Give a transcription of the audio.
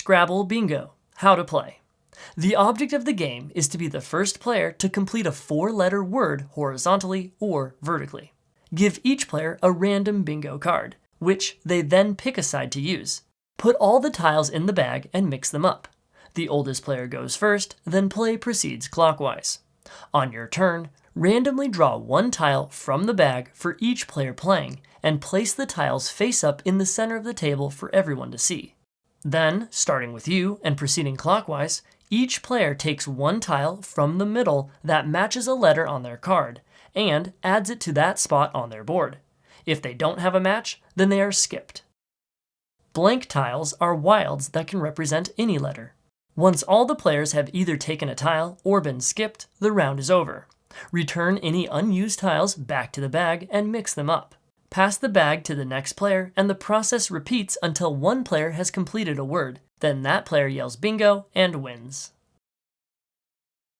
Scrabble Bingo. How to play. The object of the game is to be the first player to complete a 4-letter word horizontally or vertically. Give each player a random bingo card, which they then pick a side to use. Put all the tiles in the bag and mix them up. The oldest player goes first, then play proceeds clockwise. On your turn, randomly draw one tile from the bag for each player playing and place the tiles face up in the center of the table for everyone to see. Then, starting with you and proceeding clockwise, each player takes one tile from the middle that matches a letter on their card and adds it to that spot on their board. If they don't have a match, then they are skipped. Blank tiles are wilds that can represent any letter. Once all the players have either taken a tile or been skipped, the round is over. Return any unused tiles back to the bag and mix them up. Pass the bag to the next player, and the process repeats until one player has completed a word. Then that player yells bingo and wins.